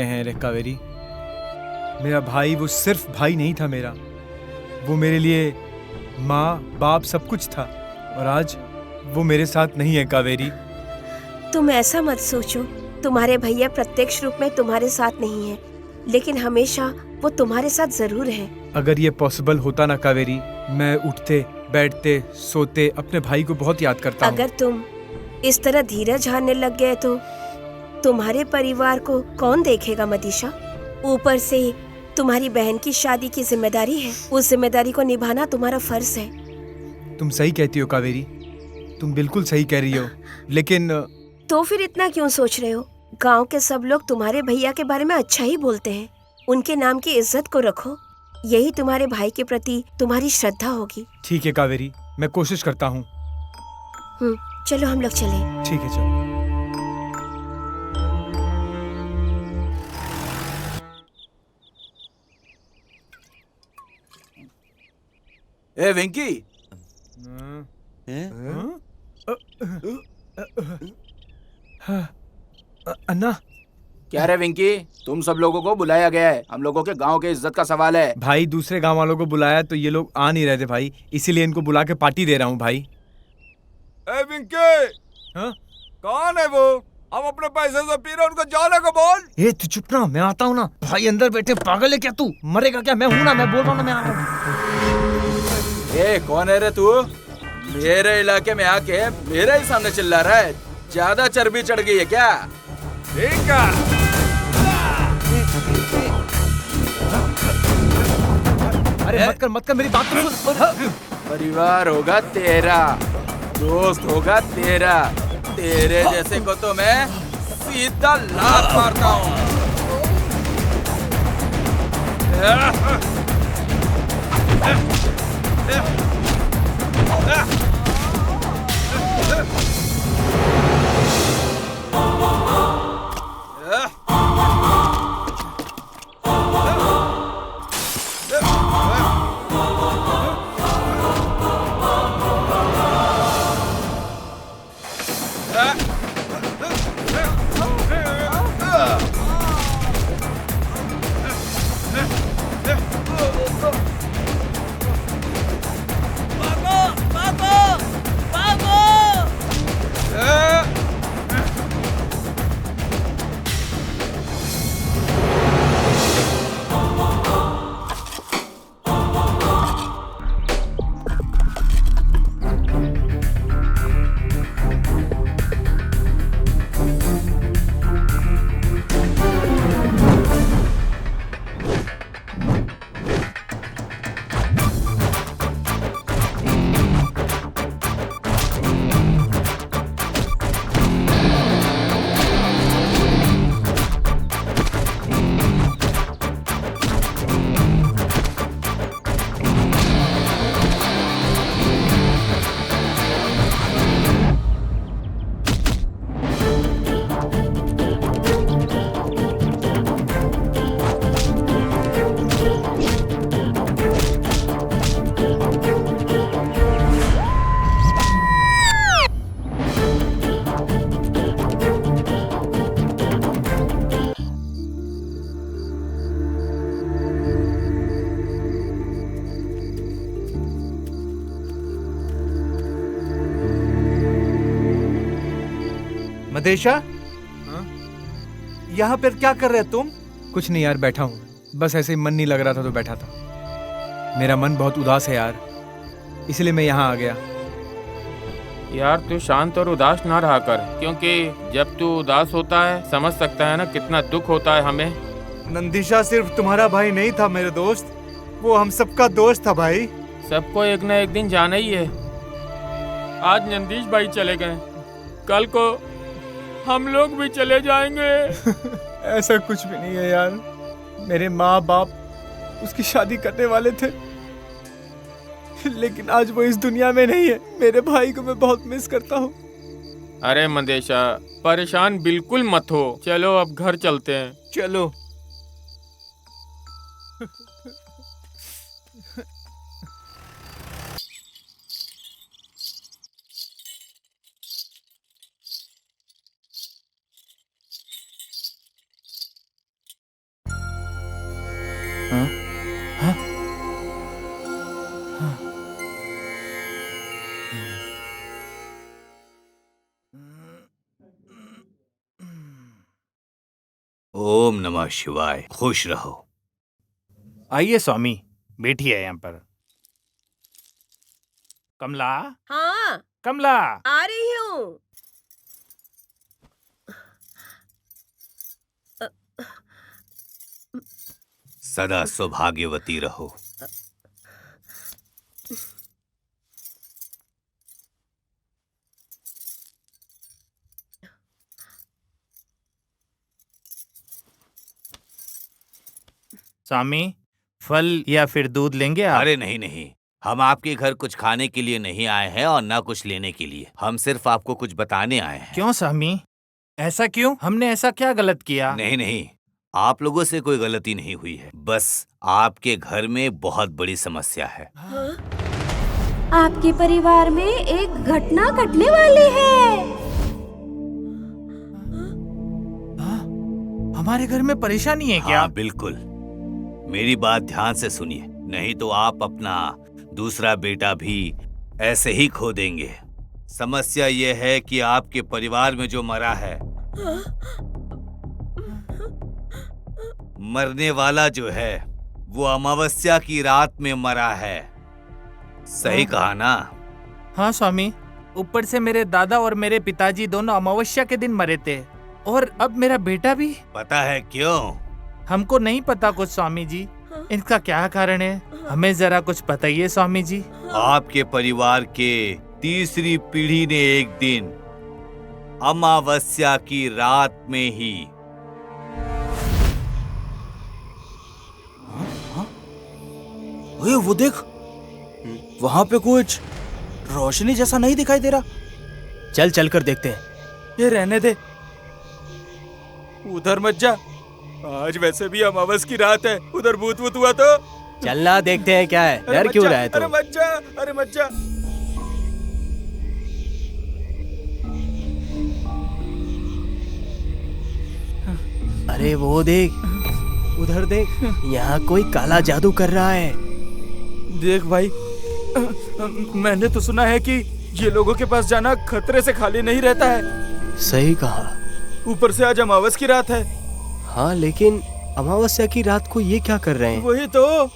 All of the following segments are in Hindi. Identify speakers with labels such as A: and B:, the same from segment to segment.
A: हैं रे कावेरी। मेरा भाई वो सिर्फ भाई नहीं था मेरा, वो मेरे लिए माँ बाप सब कुछ था, और आज वो मेरे साथ नहीं है कावेरी।
B: तुम ऐसा मत सोचो, तुम्हारे भैया प्रत्यक्ष रूप में तुम्हारे साथ नहीं है, लेकिन हमेशा वो तुम्हारे साथ जरूर है।
A: अगर ये पॉसिबल होता ना कावेरी, मैं उठते बैठते सोते अपने भाई को बहुत याद करता हूँ।
B: अगर तुम इस तरह धीरज हारने लग गए तो तुम्हारे परिवार को कौन देखेगा मदीशा? ऊपर से तुम्हारी बहन की शादी की जिम्मेदारी है, उस जिम्मेदारी को निभाना तुम्हारा फर्ज है।
A: तुम सही कहती हो कावेरी, तुम बिल्कुल सही कह रही हो, लेकिन
B: तो फिर इतना क्यों सोच रहे हो? गांव के सब लोग तुम्हारे भैया के बारे में अच्छा ही बोलते हैं। उनके नाम की इज्जत को रखो, यही तुम्हारे भाई के प्रति तुम्हारी श्रद्धा होगी।
A: ठीक है कावेरी, मैं कोशिश करता हूँ।
B: चलो हम लोग चलें।
A: ठीक है चलो।
C: ए वेंकी,
A: अन्ना,
C: क्या रे वेंकी, तुम सब लोगों को बुलाया गया है। हम लोगों के गांव के इज्जत का सवाल है।
A: भाई दूसरे गांव वालों को बुलाया तो ये लोग आ नहीं रहे थे भाई, इसीलिए इनको बुला के पार्टी दे रहा हूँ भाई।
D: ए विंके,
A: हाँ?
D: कौन है वो? हम अपने पैसे से पी रहे, उनको जाने को बोल।
A: ए तू चुप ना, मैं आता हूँ ना। भाई अंदर बैठे, पागल है क्या तू? मरेगा क्या? मैं हूँ ना, मैं बोल रहा हूँ ना, मैं आ रहा हूँ।
C: ए कौन है रे तू? मेरे इलाके में आके मेरे ही सामने चिल्ला रहा है। ज्यादा चर्बी चढ़ गई है क्या?
D: ठीक है।
A: अरे मत कर मेरी बात तो सुन।
C: परिवार होगा तेरा, दोस्त होगा तेरा, तेरे जैसे को तो मैं सीधा लात मारता हूँ।
E: मदेशा,
A: हाँ?
E: यहाँ पर क्या कर रहे तुम?
A: कुछ नहीं यार, बैठा हूँ, बस ऐसे ही मन नहीं लग रहा था तो बैठा था। मेरा मन बहुत उदास है यार, इसलिए मैं यहाँ आ गया।
F: यार तू शांत और उदास ना रहा कर, क्योंकि जब तू उदास होता है समझ सकता है ना कितना दुख होता है हमें।
E: नंदिशा सिर्फ तुम्हारा भाई नहीं था मेरे दोस्त, वो हम सबका दोस्त था भाई।
F: सबको एक न एक दिन जाना ही है। आज नंदीश भाई चले गए, कल को हम लोग भी चले जाएंगे।
A: ऐसा कुछ भी नहीं है यार, मेरे माँ बाप उसकी शादी करने वाले थे, लेकिन आज वो इस दुनिया में नहीं है। मेरे भाई को मैं बहुत मिस करता हूँ।
F: अरे मंदेशा, परेशान बिल्कुल मत हो, चलो अब घर चलते हैं।
E: चलो।
G: ओम नमः शिवाय। खुश रहो।
E: आइए स्वामी, बैठिए यहाँ पर। कमला,
B: हाँ,
E: कमला।
B: आ रही हूँ।
G: सदा सौभाग्यवती रहो।
E: स्वामी, फल या फिर दूध लेंगे आप?
G: अरे नहीं नहीं, हम आपके घर कुछ खाने के लिए नहीं आए हैं और ना कुछ लेने के लिए। हम सिर्फ आपको कुछ बताने आए हैं।
E: क्यों स्वामी, ऐसा क्यों? हमने ऐसा क्या गलत किया?
G: नहीं नहीं, आप लोगों से कोई गलती नहीं हुई है। बस आपके घर में बहुत बड़ी समस्या है।
H: आपके परिवार में एक घटना घटने वाली है।
E: हमारे घर में परेशानी है क्या?
G: हाँ बिल्कुल, मेरी बात ध्यान से सुनिए, नहीं तो आप अपना दूसरा बेटा भी ऐसे ही खो देंगे। समस्या ये है कि आपके परिवार में जो मरा है, मरने वाला जो है वो अमावस्या की रात में मरा है। सही कहा ना?
E: हाँ स्वामी, ऊपर से मेरे दादा और मेरे पिताजी दोनों अमावस्या के दिन मरे थे, और अब मेरा बेटा भी।
G: पता है क्यों?
E: हमको नहीं पता कुछ स्वामी जी। इनका क्या कारण है, हमें जरा कुछ बताइए स्वामी जी।
G: आपके परिवार के तीसरी पीढ़ी ने एक दिन अमावस्या की रात में ही
C: ओए वो देख, वहां पे कुछ रोशनी जैसा नहीं दिखाई दे रहा।
A: चल चल कर देखते हैं।
C: ये रहने दे, उधर मत जा। आज वैसे भी अमावस की रात है, उधर भूत वूत हुआ तो।
A: चलना, देखते हैं क्या है।
C: अरे
A: डर
C: मत
A: क्यों
C: जा,
A: रहा है
C: अरे
A: तू?
C: मत जा, अरे मत जा।
A: अरे वो देख, उधर देख, यहाँ कोई काला जादू कर रहा है।
C: देख भाई, मैंने तो सुना है कि ये लोगों के पास जाना खतरे से खाली नहीं रहता है।
A: सही कहा।
C: ऊपर से आज अमावस की रात है।
A: हाँ, लेकिन अमावस्या की रात को ये क्या कर रहे हैं?
C: वही तो।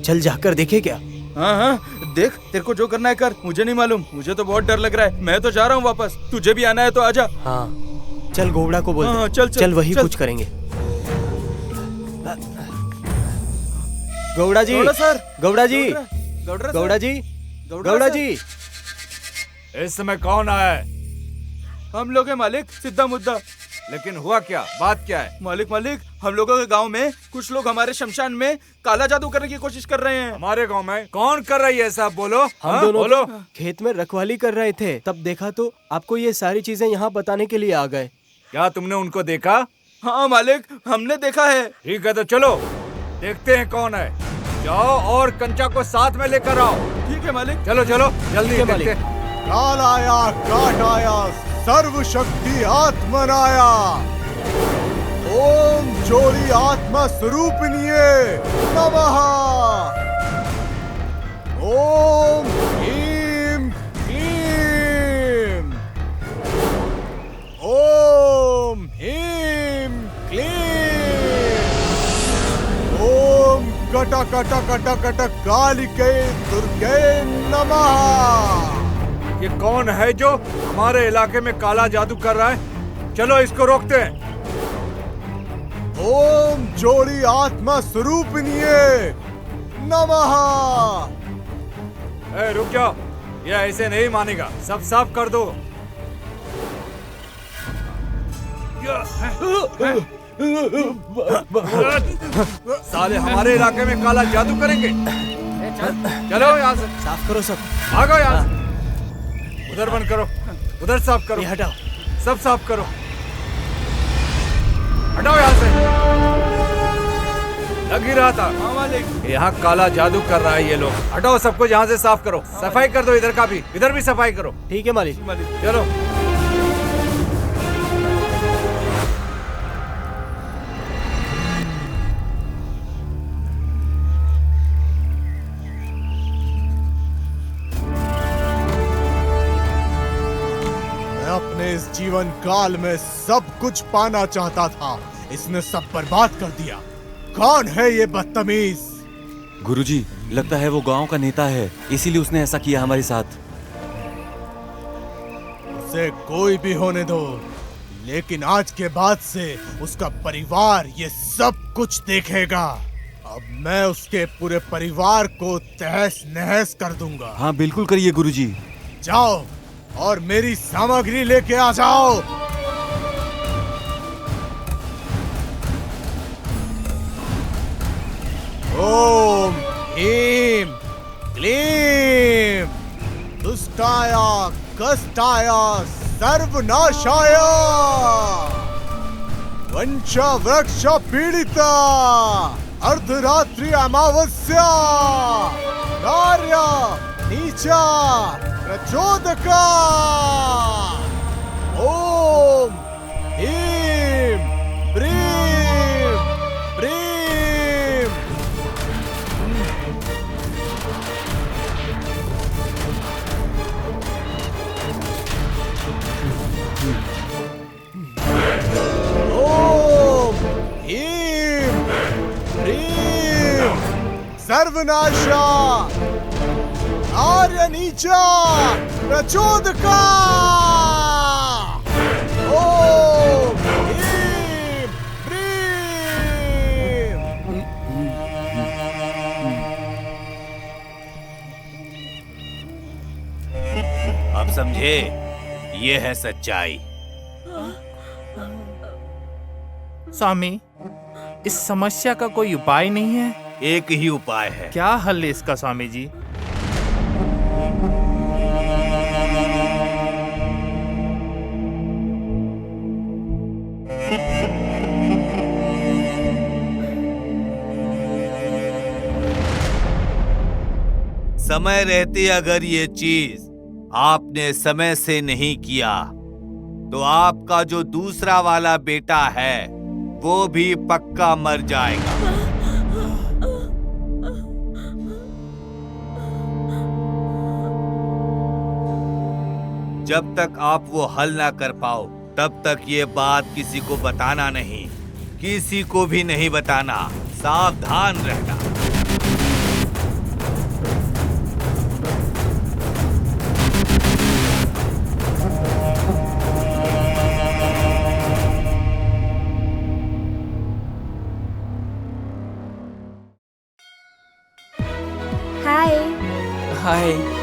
A: चल जाकर देखे क्या।
C: हाँ हाँ, देख, तेरे को जो करना है कर, मुझे नहीं मालूम। मुझे तो बहुत डर लग रहा है। मैं तो जा रहा हूँ वापस, तुझे भी आना है तो आजा।
A: हाँ चल, घोड़ा को बोल दे।
C: हाँ, चल, चल,
A: चल वही
C: चल।
A: कुछ करेंगे। गौड़ा जी,
C: गौड़ा सर,
A: गौड़ा जी,
C: गौड़ा
A: गौड़ा जी, गौड़ा जी।
D: इस समय कौन आया है?
C: हम लोग हैं मालिक, सीधा मुद्दा।
D: लेकिन हुआ क्या? बात क्या है?
C: मालिक मालिक, हम लोगों के गांव में कुछ लोग हमारे शमशान में काला जादू करने की कोशिश कर रहे हैं।
D: हमारे गांव में कौन कर रही है ऐसा? बोलो।
A: हम
D: हाँ?
A: दोनों
D: बोलो।
A: खेत में रखवाली कर रहे थे, तब देखा तो आपको ये सारी चीजें यहाँ बताने के लिए आ गए।
D: क्या तुमने उनको देखा?
C: हाँ मालिक, हमने देखा है।
D: ठीक है तो चलो देखते हैं कौन है। जाओ और कंचा को साथ में लेकर आओ।
C: ठीक है मालिक।
D: चलो चलो जल्दी
A: है,
D: देखते
A: मालिक।
D: हैं।
I: काल आया, काट आया, सर्व शक्ति आत्मनाया। ओम जोड़ी आत्मा स्वरूपिणिये नमः। ओम ह्रीं क्लीं। ओम ह्रीं क्लीं। ओम कट कट कट कट कालिके दुर्गे नमः।
D: ये कौन है जो हमारे इलाके में काला जादू कर रहा है? चलो इसको रोकते हैं।
I: ओम जोड़ी आत्मा स्वरूपिणिये नमः।
D: रुक जाओ, ये ऐसे नहीं मानेगा। सब साफ कर दो। साले हमारे इलाके में काला जादू करेंगे। चलो यहाँ से,
A: साफ करो सब।
D: भागो यहाँ से। उधर बंद करो, उधर साफ करो।
A: ये हटाओ।
D: सब साफ करो। हटाओ यहाँ से। लग ही रहा था।
C: हाँ मालिक।
D: यहाँ काला जादू कर रहा है ये लोग। हटाओ सबको, यहाँ से साफ करो। सफाई कर दो, इधर का भी, इधर भी सफाई करो।
A: ठीक है मालिक।
C: मालिक।
D: चलो
I: अपने इस जीवन काल में सब कुछ पाना चाहता था, इसने सब बर्बाद कर दिया। कौन है ये बदतमीज?
J: गुरुजी, लगता है वो गांव का नेता है, इसीलिए उसने ऐसा किया हमारे साथ।
I: उसे कोई भी होने दो, लेकिन आज के बाद से उसका परिवार ये सब कुछ देखेगा। अब मैं उसके पूरे परिवार को तहस नहस कर दूंगा।
J: हाँ बिल्कुल करिए गुरुजी।
I: जाओ और मेरी सामग्री लेके आ जाओ। ओम ह्रीं क्लीं दुष्टाय कष्टाय सर्वनाशाय वंश वृक्ष पीड़िता अर्धरात्रि अमावस्या कार्य नीचा प्रचोदका ओम ह्रीं प्रीं प्रीं। ओम ह्रीं प्रीं सर्वनाशा आर्य नीचा प्रचोदका ओम ह्रीं प्रीं।
G: अब समझे, ये है सच्चाई।
E: स्वामी, इस समस्या का कोई उपाय नहीं है?
G: एक ही उपाय है।
E: क्या हल है इसका स्वामी जी?
G: समय रहते अगर ये चीज आपने समय से नहीं किया तो आपका जो दूसरा वाला बेटा है वो भी पक्का मर जाएगा। जब तक आप वो हल ना कर पाओ तब तक ये बात किसी को बताना नहीं, किसी को भी नहीं बताना। सावधान रहना।
H: हाय।
E: हाय।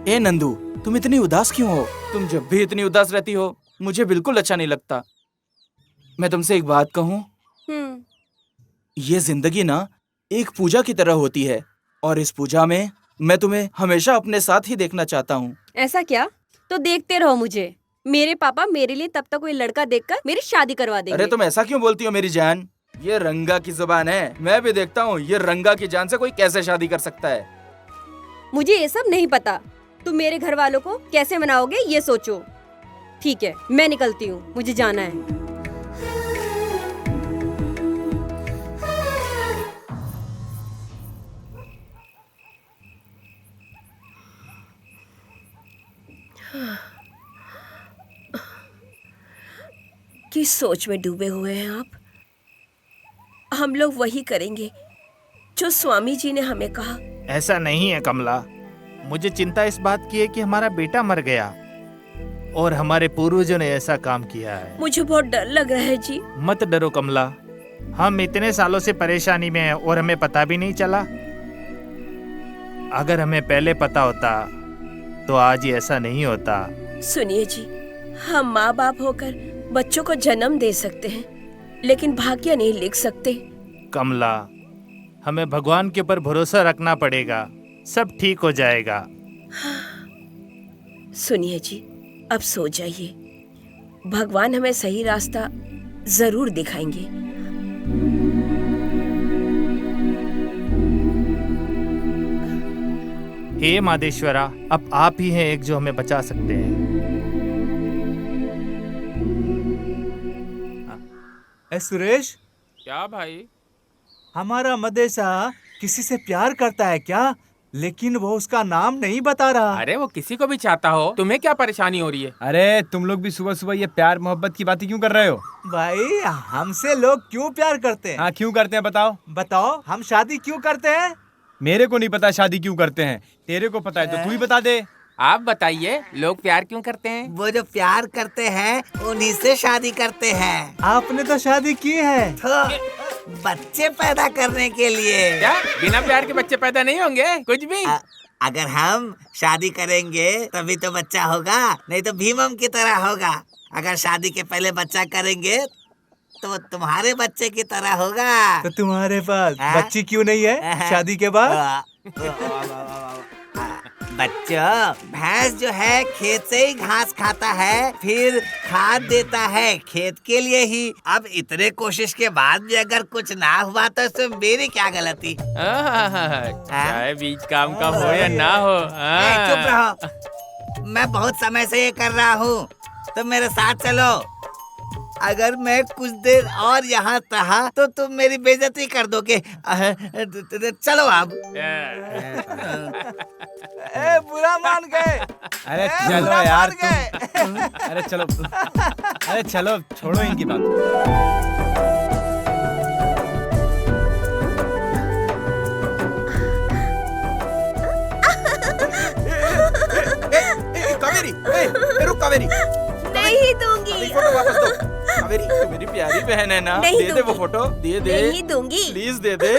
K: ए नंदू, तुम इतनी उदास क्यों हो? तुम जब भी इतनी उदास रहती हो मुझे बिल्कुल अच्छा नहीं लगता। मैं तुमसे एक बात कहूँ? ये जिंदगी ना एक पूजा की तरह होती है और इस पूजा में मैं तुम्हें हमेशा अपने साथ ही देखना चाहता हूँ।
H: ऐसा क्या? तो देखते रहो मुझे। मेरे पापा मेरे लिए तब तक कोई लड़का देखकर मेरी शादी करवा देंगे।
K: अरे तुम ऐसा क्यों बोलती हो मेरी जान? ये रंगा की जुबान है, मैं भी देखता हूँ ये रंगा की जान से कोई कैसे शादी कर सकता है।
H: मुझे ये सब नहीं पता। तुम मेरे घर वालों को कैसे मनाओगे ये सोचो। ठीक है, मैं निकलती हूँ, मुझे जाना है।
B: किस सोच में डूबे हुए हैं आप? हम लोग वही करेंगे जो स्वामी जी ने हमें कहा।
E: ऐसा नहीं है कमला, मुझे चिंता इस बात की है कि हमारा बेटा मर गया और हमारे पूर्वजों ने ऐसा काम किया है।
B: मुझे बहुत डर लग रहा है जी।
E: मत डरो कमला, हम इतने सालों से परेशानी में हैं और हमें पता भी नहीं चला। अगर हमें पहले पता होता तो आज ये ऐसा नहीं होता।
B: सुनिए जी, हम माँ बाप होकर बच्चों को जन्म दे सकते हैं लेकिन भाग्य नहीं लिख सकते।
E: कमला, हमें भगवान के ऊपर भरोसा रखना पड़ेगा, सब ठीक हो जाएगा।
B: सुनिए जी, अब सो जाइए, भगवान हमें सही रास्ता जरूर दिखाएंगे।
E: हे मादेश्वरा, अब आप ही हैं एक जो हमें बचा सकते हैं।
L: सुरेश,
F: क्या भाई?
L: हमारा मदेशा किसी से प्यार करता है क्या? लेकिन वो उसका नाम नहीं बता रहा।
F: अरे वो किसी को भी चाहता हो, तुम्हें क्या परेशानी हो रही है?
A: अरे तुम लोग भी सुबह सुबह ये प्यार मोहब्बत की बातें क्यों कर रहे हो?
L: भाई हमसे लोग क्यों प्यार करते हैं?
A: हाँ क्यों करते हैं बताओ?
L: बताओ, हम शादी क्यों करते हैं?
A: मेरे को नहीं पता शादी क्यों करते हैं, तेरे को पता है तो तू ही बता दे।
F: आप बताइए, लोग प्यार क्यों करते हैं?
M: वो जो प्यार करते हैं उन्हीं से शादी करते हैं।
L: आपने तो शादी की है
M: तो बच्चे पैदा करने के लिए।
F: क्या बिना प्यार के बच्चे पैदा नहीं होंगे? कुछ भी।
M: अगर हम शादी करेंगे तभी तो बच्चा होगा, नहीं तो भीमम की तरह होगा। अगर शादी के पहले बच्चा करेंगे तो वो तुम्हारे बच्चे की तरह होगा।
L: तो तुम्हारे पास बच्ची क्यों नहीं है शादी के बाद?
M: बच्चों, भैंस जो है खेत से ही घास खाता है, फिर खाद देता है खेत के लिए ही। अब इतने कोशिश के बाद भी अगर कुछ ना हुआ तो इसमें मेरी क्या गलती?
F: चाहे बीच काम का हो या ना हो।
M: चुप रहो, मैं बहुत समय से ये कर रहा हूँ, तो मेरे साथ चलो। अगर मैं कुछ देर और यहाँ रहा तो तुम मेरी बेइज्जती कर दोगे। चलो अब।
L: बुरा मान गए।
A: अरे चलो यार तुम। अरे चलो, अरे चलो छोड़ो इनकी बात।
C: कावेरी, रुक कावेरी।
B: नहीं दूंगी।
C: फोटो वापस दो। कावेरी, तू मेरी प्यारी बहन है ना? दे दे वो फोटो, दे दे।
B: नहीं दूंगी।
C: प्लीज दे दे।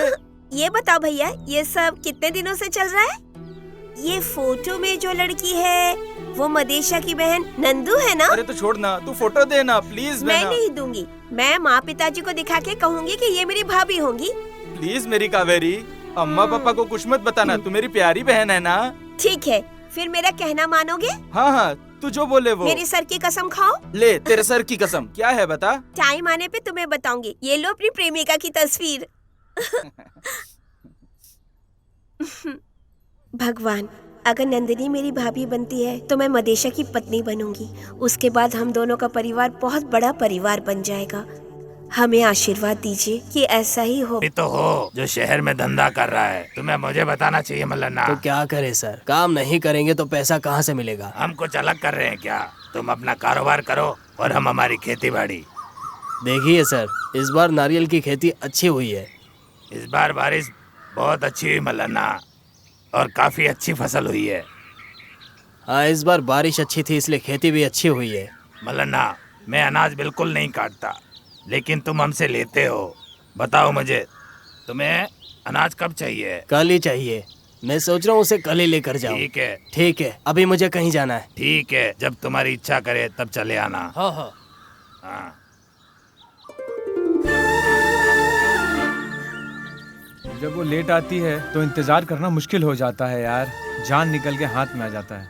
B: ये बताओ भैया, ये सब कितने दिनों से चल रहा है? ये फोटो में जो लड़की है वो मदेशा की बहन नंदू है ना?
C: अरे तो छोड़ ना, तू फोटो दे ना प्लीज।
B: मैं नहीं दूंगी। मैं माँ पिताजी को दिखा के कहूँगी कि ये मेरी भाभी होंगी।
C: प्लीज मेरी कावेरी, अम्मा पापा को कुछ मत बताना, तू मेरी प्यारी बहन है ना?
B: ठीक है, फिर मेरा कहना मानोगे?
C: हाँ हाँ, तू जो बोले वो।
B: मेरी सर की कसम खाओ।
C: ले तेरे सर की कसम। क्या है बता?
B: टाइम आने पे तुम्हें बताऊंगी। ये लो अपनी प्रेमिका की तस्वीर। भगवान, अगर नंदिनी मेरी भाभी बनती है तो मैं मदेशा की पत्नी बनूंगी। उसके बाद हम दोनों का परिवार बहुत बड़ा परिवार बन जाएगा। हमें आशीर्वाद दीजिए कि ऐसा ही हो।
E: तो हो जो शहर में धंधा कर रहा है, तुम्हें मुझे बताना चाहिए मल्लन्ना।
N: तो क्या करे सर, काम नहीं करेंगे तो पैसा कहाँ से मिलेगा?
E: हम कुछ अलग कर रहे हैं क्या? तुम अपना कारोबार करो और हम हमारी खेती बाड़ी।
N: देखिए सर, इस बार नारियल की खेती अच्छी हुई है।
E: इस बार बारिश बहुत अच्छी हुई मल्लन्ना, और काफी अच्छी फसल हुई है।
N: हाँ, इस बार बारिश अच्छी थी इसलिए खेती भी अच्छी हुई है।
E: मल्लन्ना, मैं अनाज बिल्कुल नहीं काटता, लेकिन तुम हमसे लेते हो। बताओ मुझे, तुम्हें अनाज कब चाहिए?
N: कल ही चाहिए। मैं सोच रहा हूँ उसे कल ही लेकर जाऊँ।
E: ठीक है।
N: ठीक है, अभी मुझे कहीं जाना है।
E: ठीक है, जब तुम्हारी इच्छा करे तब चले आना।
N: हाँ हाँ।
E: हाँ।
A: जब वो लेट आती है तो इंतजार करना मुश्किल हो जाता है यार, जान निकल के हाथ में आ जाता है।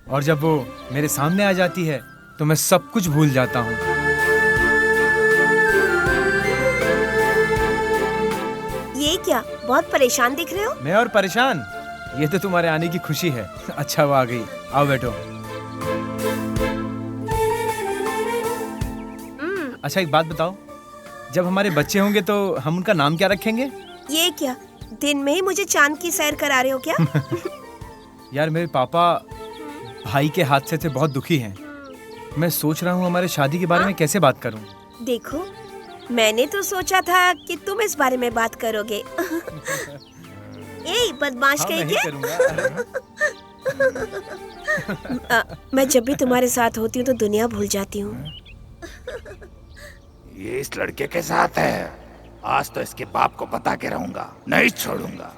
A: और जब वो मेरे सामने आ जाती है तो मैं सब कुछ भूल जाता हूँ।
B: ये क्या, बहुत परेशान दिख रहे हो?
A: मैं और परेशान? ये तो तुम्हारे आने की खुशी है। अच्छा वो आ गई, आओ बैठो। अच्छा एक बात बताओ, जब हमारे बच्चे होंगे तो हम उनका नाम क्या रखेंगे?
B: ये क्या, दिन में ही मुझे चांद की सैर करा रहे हो क्या?
A: यार मेरे पापा भाई के हादसे से बहुत दुखी हैं। मैं सोच रहा हूँ हमारे शादी के बारे में कैसे बात करूँ। देखो,
B: मैंने तो सोचा था कि तुम इस बारे में बात करोगे। ए बदमाश कहीं क्या? मैं जब भी तुम्हारे साथ होती हूँ तो दुनिया भूल जाती हूँ।
E: ये इस लड़के के साथ है, आज तो इसके बाप को बता के रहूंगा, नहीं छोड़ूंगा।